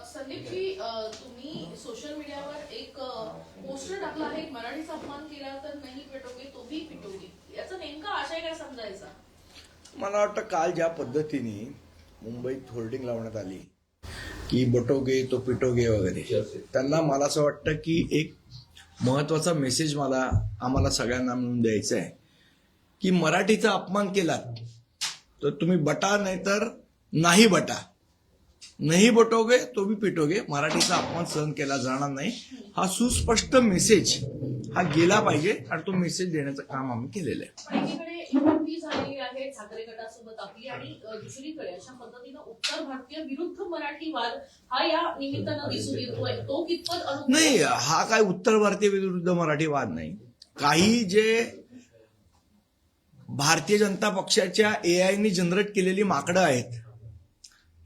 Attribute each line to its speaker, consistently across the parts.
Speaker 1: संदीप जी, तुम्ही सोशल मीडियावर एक पोस्टर टाकला आहे, मराठीचा अपमान केला तर नाही पेटोगे तो भी पिटोगे, याचा नेमका आशय काय समजायचा?
Speaker 2: मला वाटतं काल ज्या पद्धतीने मुंबईत होर्डिंग लावण्यात आली की बटोगे तो पिटोगे वगैरे, त्यांना मला असं वाटतं की एक महत्वाचा मेसेज आम्हाला सगळ्यांना मिळून द्यायचा आहे की मराठीचा अपमान केलात तर तुम्ही बटा, नाही तर नाही बटा, नाही बटोगे तो भी पिटोगे. मराठीचा अपमान सहन केला जाणार नाही, हा सुस्पष्ट मेसेज हा गेला पाहिजे आणि तो मेसेज देण्याचं काम आम्ही केलेलं आहे.
Speaker 1: एकीकडे युती झालेली आहे ठाकरे गटासोबत आपली, आणि दुसरीकडे अशा पद्धतीनं उत्तर भारतीय विरुद्ध मराठी वाद हा या निमित्तानं दिसून येतोय, तो कितपत
Speaker 2: नाही. हा काय उत्तर भारतीय विरुद्ध मराठी वाद नाही. काही जे भारतीय जनता पक्षाच्या एआयनी जनरेट केलेली माकडं आहेत,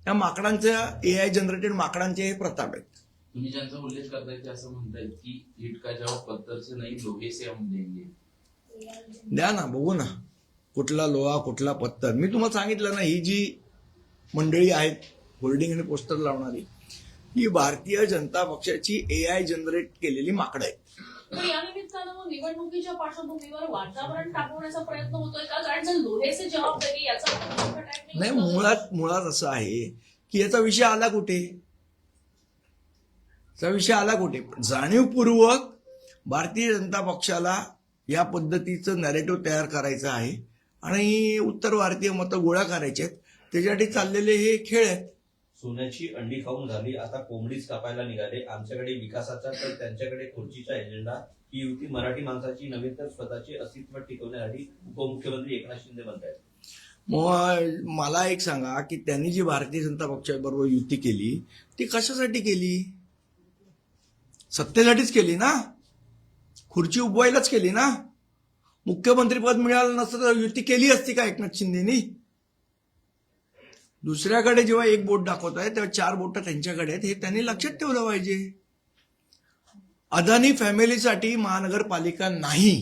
Speaker 2: त्या माकडांच्या एआय जनरेटेड माकडांचे हे प्रताप आहेत.
Speaker 3: तुम्ही ज्यांचा उल्लेख करताय ते असं म्हणतायत की हिट का जवाब पत्थर से नहीं लोहे से हम देंगे.
Speaker 2: द्या ना, बघू ना कुठला लोहा कुठला पत्थर. मी तुम्हाला सांगितलं ना, ही जी मंडळी आहेत होर्डिंग आणि पोस्टर लावणारी, ही भारतीय जनता पक्षाची एआय जनरेट केलेली माकडं आहेत.
Speaker 1: पण या निमित्तानं निवडणुकीच्या पार्श्वभूमीवर वातावरण टाकवण्याचा प्रयत्न होतोय का? कारण जर लोहेचे जबाब देणे याचा
Speaker 2: नाही, मुळात असं आहे की याचा विषय आला कुठे, जाणीवपूर्वक भारतीय जनता पक्षाला या पद्धतीचं नॅरेटिव्ह तयार करायचं आहे आणि उत्तर भारतीय मतं गोळा करायचे आहेत, त्याच्यासाठी चाललेले हे खेळ आहेत.
Speaker 4: सोन्याची अंडी खाऊन झाली, आता कोंबडीच कापायला निघाले. आमच्याकडे विकासाचा तर त्यांच्याकडे खुर्चीचा एजेंडा. ही युती मराठी माणसाची नव्हे तर स्वतःचे अस्तित्व टिकवण्यासाठी उपमुख्यमंत्री एकनाथ शिंदे म्हणतात.
Speaker 2: मग मला एक सांगा की त्यांनी जी भारतीय जनता पक्षाबरोबर युती केली ती कशासाठी केली? सत्तेसाठीच केली ना, खुर्ची उभवायलाच केली ना. मुख्यमंत्रीपद मिळालं नसतं तर युती केली असती का एकनाथ शिंदेनी? दुसऱ्याकडे जेव्हा एक बोट दाखवत आहे तेव्हा 4 बोट त्यांच्याकडे आहेत, हे त्यांनी लक्षात ठेवलं पाहिजे. अदानी फॅमिलीसाठी महानगरपालिका नाही,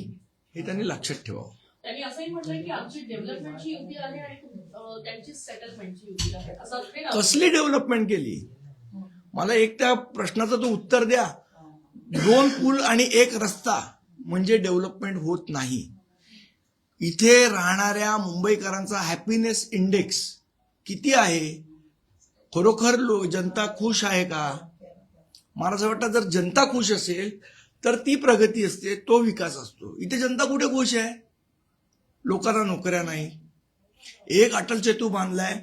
Speaker 2: हे त्यांनी लक्षात ठेवावं.
Speaker 1: त्यांनी असंही म्हटलंय की आमची डेव्हलपमेंटची युती आहे आणि त्यांची सेटलमेंटची युती आहे. असं
Speaker 2: कसली डेव्हलपमेंट केली? मला एक त्या प्रश्नाचं तो उत्तर द्या. 2 पूल आणि 1 रस्ता म्हणजे डेव्हलपमेंट होत नाही. इथे राहणाऱ्या मुंबईकरांचा हॅपीनेस इंडेक्स किती आहे? खरोखर जनता खुश आहे का? मला असं वाटतं जर जनता खुश असेल तर ती प्रगती असते, तो विकास असतो. इथे जनता कुठे खुश आहे? लोकांना नोकऱ्या नाही. एक अटल सेतू बांधलाय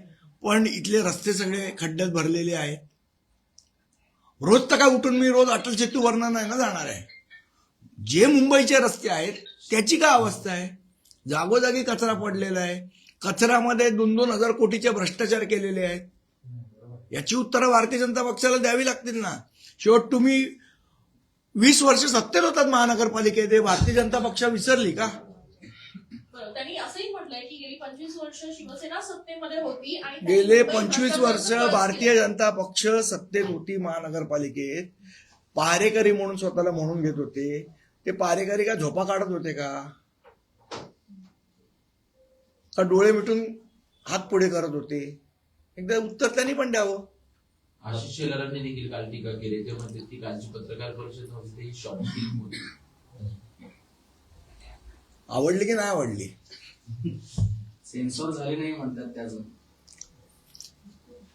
Speaker 2: पण इथले रस्ते सगळे खड्ड्यात भरलेले आहेत. रोज तर काय उठून मी रोज अटल सेतू वरनं नाही ना जाणार आहे. जे मुंबईचे रस्ते आहेत त्याची काय अवस्था आहे? जागोजागी कचरा पडलेला आहे. कचऱ्यामध्ये 2,000 कोटीचे भ्रष्टाचार केलेले आहेत. याची उत्तरं भारतीय जनता पक्षाला द्यावी लागतील ना. शेवट तुम्ही 20 वर्ष सत्तेत होतात महानगरपालिकेत, भारतीय जनता पक्ष विसरली का?
Speaker 1: त्यांनी असंही म्हटलंय की गेली 25 वर्ष शिवसेना सत्तेमध्ये होती आणि
Speaker 2: गेले 25 वर्ष भारतीय जनता पक्ष सत्तेत होती महानगरपालिकेत. पहारेकरी म्हणून स्वतःला म्हणून घेत होते. ते पहारेकरी का झोपा काढत होते का डोळे मिटून हात पुढे करत होते? एकदा उत्तर त्यांनी पण द्यावं.
Speaker 3: आशिष शेलारांनी देखील काल टीका केली. ते म्हणते ती कालची पत्रकार परिषद होती ही शॉपिंग होती.
Speaker 2: आवडली की नाही आवडली?
Speaker 3: सेन्सॉर झाले नाही म्हणतात. त्याचं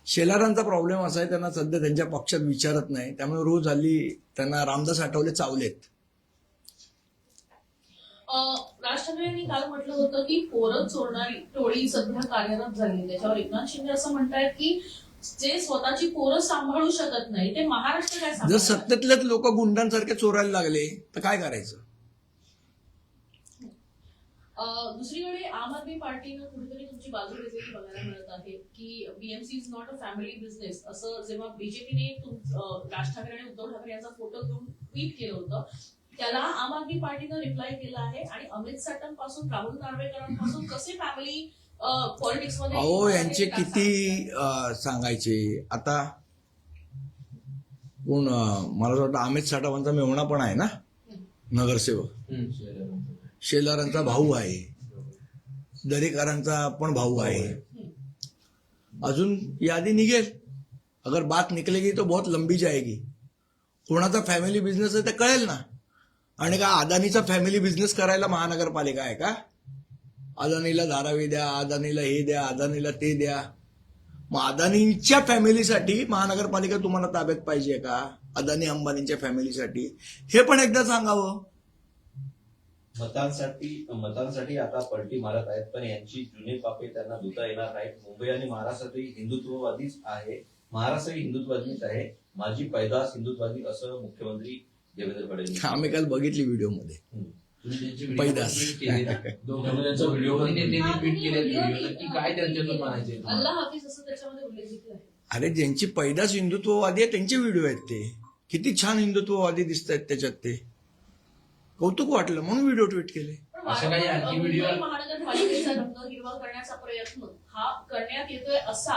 Speaker 2: शेलारांचा प्रॉब्लेम असा आहे, त्यांना सध्या त्यांच्या पक्षात विचारत नाही, त्यामुळे रोज हल्ली त्यांना रामदास आठवले चावलेत.
Speaker 1: राज ठाकरे यांनी काल म्हटलं होतं की पोरं चोरणारी टोळी सध्या कार्यरत झाली. त्याच्यावर एकनाथ शिंदे असं म्हणतायत की जे स्वतःची पोरं सांभाळू शकत नाही ते महाराष्ट्र काय सांभाळणार?
Speaker 2: जर सत्तेतलेच लोक गुंडांसारखे चोरायला लागले तर काय करायचं?
Speaker 1: दुसरीकडे आम आदमी पार्टीनं कुठेतरी तुमची बाजू घेतलेली बघायला मिळत आहे की BMC is not a family business, असं जेव्हा बीजेपीने राज ठाकरे आणि उद्धव ठाकरे यांचा फोटो घेऊन ट्विट केलं होतं, त्याला आम आदमी पार्टीनं रिप्लाय केला आहे. आणि अमित साटमपासून राहुल नार्वेकरांपासून कसे फॅमिली पॉलिटिक्स मध्ये
Speaker 2: अहो यांचे किती सांगायचे. आता कोण मला वाटतं अमित साटमांचा मेवणा पण आहे ना नगरसेवक, शेलारांचा भाऊ आहे. दरेकरांचा पण भाऊ आहे. अजून यादी निघेल. अगर बात निकलेगी तो बहुत लंबी जाएगी. कोणाचा फॅमिली बिझनेस आहे ते कळेल ना. आणि का अदानीचा फॅमिली बिझनेस करायला महानगरपालिका आहे का? अदानीला धारावी द्या, अदानीला हे द्या, अदानीला ते द्या. मग अदानींच्या फॅमिलीसाठी महानगरपालिका तुम्हाला ताब्यात पाहिजे का? अदानी अंबानींच्या फॅमिलीसाठी हे पण एकदा सांगावं.
Speaker 4: मतांसाठी आता पलटी मारत आहेत, पण यांची जुने पापे त्यांना धुता येणार नाहीत. मुंबई आणि महाराष्ट्रातही हिंदुत्ववादीच आहे. महाराष्ट्रही हिंदुत्ववादीच आहे. माझी पैदास हिंदुत्ववादी, असं मुख्यमंत्री देवेंद्र फडणवीस.
Speaker 2: आम्ही काल बघितली व्हिडिओमध्ये.
Speaker 3: तुम्ही त्यांचे व्हिडिओ
Speaker 2: पैदास.
Speaker 3: ट्विट केले, दोघांच्या व्हिडिओ त्यांनी ट्विट केले व्हिडिओ, की काय त्यांच्यातून म्हणायचे
Speaker 1: अल्लाह हाफिज असं त्याच्यामध्ये उल्लेख आहे.
Speaker 2: अरे ज्यांची पैदास हिंदुत्ववादी आहे त्यांचे व्हिडिओ आहेत ते. किती छान हिंदुत्ववादी दिसत आहेत त्याच्यात. ते कौतुक वाटलं म्हणून व्हिडिओ ट्विट केले.
Speaker 1: पण
Speaker 3: असं काही आणखी व्हिडिओ-
Speaker 1: मुंबई महानगरपालिकेचा रंग हिरवा करण्याचा प्रयत्न हा करण्यात येतोय असा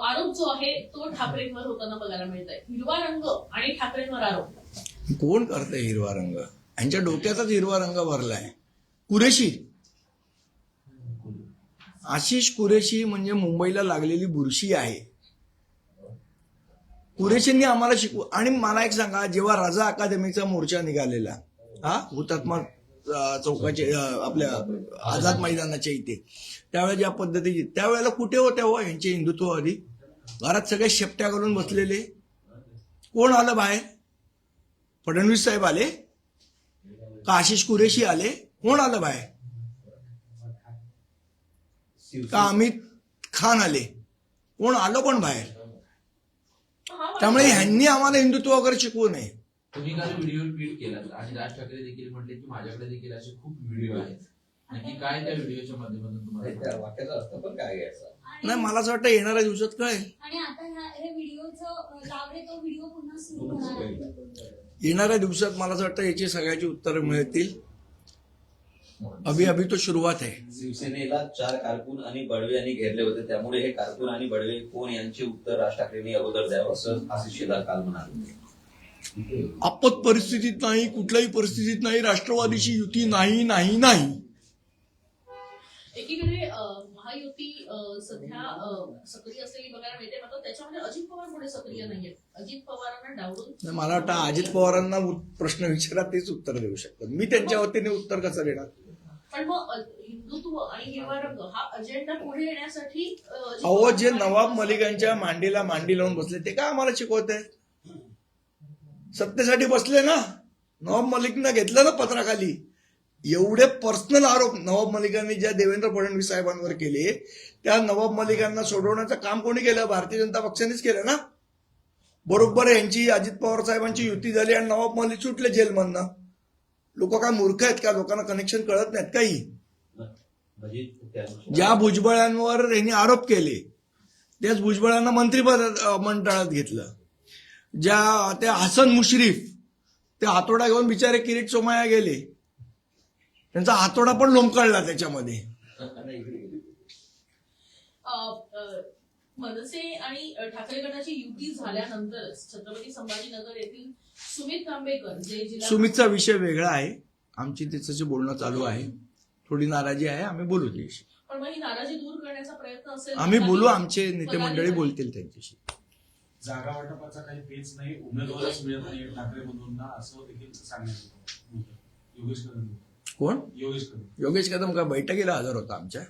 Speaker 1: आरोप जो आहे तो ठाकरेंवर होताना बघायला मिळत आहे. हिरवा रंग आणि ठाकरेंवर आरोप.
Speaker 2: कोण करतंय हिरवा रंग? यांच्या डोक्याचाच हिरवा रंग भरलाय. कुरेशी, आशिष कुरेशी म्हणजे मुंबईला लागलेली बुरशी आहे. कुरेशींनी आम्हाला शिकवू. आणि मला एक सांगा, जेव्हा रजा अकादमीचा मोर्चा निघालेला हुतात्मा चौकाचे आपल्या आझाद मैदानाच्या इथे, त्यावेळेला ज्या पद्धतीची, त्यावेळेला कुठे होत्या हो यांचे हिंदुत्ववादी? घरात सगळे शेपट्या घालून बसलेले. कोण आलं बाहेर? फडणवीस साहेब आले का आशिष कुरेशी आले? कोण आलं बाहेर? का अमित खान आले? कोण आलं कोण बाहेर? त्यामुळे ह्यांनी आम्हाला हिंदुत्व वगैरे शिकवू नये.
Speaker 3: तुम्ही काल व्हिडिओ ट्विट केला आणि राज ठाकरे देखील म्हटले की माझ्याकडे देखील असे खूप व्हिडिओ आहेत. नक्की काय त्या व्हिडिओच्या माध्यमातून तुम्हाला
Speaker 4: त्या वाक्याचा अर्थ पण काय घ्यायचा?
Speaker 2: नाही, मला असं वाटतं येणाऱ्या दिवसात कळेल.
Speaker 5: आणि आता हे व्हिडिओचं लावले तो व्हिडिओ पुन्हा सुरू होणार आहे.
Speaker 2: येणाऱ्या दिवसात मला असं वाटतं याची सगळ्याची उत्तरं मिळतील. अभी तो सुरुवात आहे.
Speaker 4: शिवसेनेला 4 कारकून आणि बडवे यांनी घेरले होते, त्यामुळे हे कारकून आणि बडवे कोण यांचे उत्तर राज ठाकरेंनी अगोदर द्यावं, असं आशिष शेलार काल म्हणाले.
Speaker 2: आपत परिस्थितीत नाही, कुठल्याही परिस्थितीत नाही, राष्ट्रवादीची युती नाही नाही नाही.
Speaker 1: एकीकडे महायुती सध्या सक्रिय असलेली बघायला मिळते, मात्र त्याच्यामध्ये अजित पवार पुढे सक्रिय नाहीये. अजित पवारांना डावलून
Speaker 2: मला वाटतं अजित पवारांना प्रश्न विचारा, तेच उत्तर देऊ शकतात. मी त्यांच्या वतीने उत्तर कसं देणार?
Speaker 1: पण मग हिंदुत्व आणि हिरवा रंग हा अजेंडा पुढे येण्यासाठी अजित
Speaker 2: अहो,
Speaker 1: पवार-
Speaker 2: जे नवाब मलिकांच्या मांडीला मांडी लावून बसले ते काय आम्हाला शिकवत आहेत? सत्तेसाठी बसले ना. नवाब मलिकनं घेतलं ना पत्राखाली. एवढे पर्सनल आरोप नवाब मलिकांनी ज्या देवेंद्र फडणवीस साहेबांवर केले, त्या नवाब मलिकांना सोडवण्याचं काम कोणी केलं? भारतीय जनता पक्षानेच केलं ना. बरोबर यांची अजित पवार साहेबांची युती झाली आणि नवाब मलिक सुटले जेलमधनं. लोक काय मूर्ख आहेत का? लोकांना कनेक्शन कळत नाहीत काही? ज्या भुजबळांवर यांनी आरोप केले त्याच भुजबळांना मंत्रिमंडळात घेतलं. त्या हसन मुश्रीफ ते हातोडा घेऊन बिचारे किरीट सोमय्या गेले, त्यांचा हातोडा पण लोंबकळला त्याच्यामध्ये.
Speaker 1: मनसे आणि ठाकरे गटाची युती झाल्यानंतरच छत्रपती संभाजीनगर येथील सुमित तांबेकर जे जिल्हा
Speaker 2: सुमितचा विषय वेगळा आहे. आमची त्याचं बोलणं चालू आहे. थोडी नाराजी आहे, आम्ही बोलू त्याशी.
Speaker 1: पण मग ही नाराजी दूर करण्याचा प्रयत्न असेल.
Speaker 2: आम्ही बोलू, आमचे नेते मंडळी बोलतील त्यांच्याशी.
Speaker 6: जागा वाटपाचा काही पेच नाही, उमेदवारच मिळत नाही ठाकरे बंधूंना, असं देखील सांगण्यात येतं. योगेश कदम.
Speaker 2: कोण?
Speaker 6: योगेश कदम.
Speaker 2: योगेश कदम का बैठकीला हजर होता आमच्या?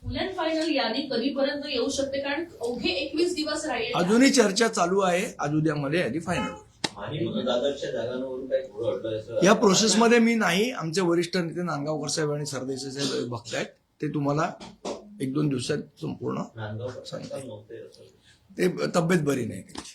Speaker 1: फुल अँड फायनल यादी कधीपर्यंत येऊ शकते? कारण अवघे 21 दिवस राहिले.
Speaker 2: अजूनही चर्चा चालू आहे. आज उद्यामध्ये यादी फायनल.
Speaker 4: आणि दादरच्या जागांवरून काही घोळ अडलं
Speaker 2: या प्रोसेसमध्ये मी नाही. आमचे वरिष्ठ नेते नांदगावकर साहेब आणि सरदेसाई साहेब बघतायत. ते तुम्हाला 1-2 दिवसात संपूर्ण
Speaker 4: नव्हते.
Speaker 2: ते तब्येत बरी नाही त्यांची.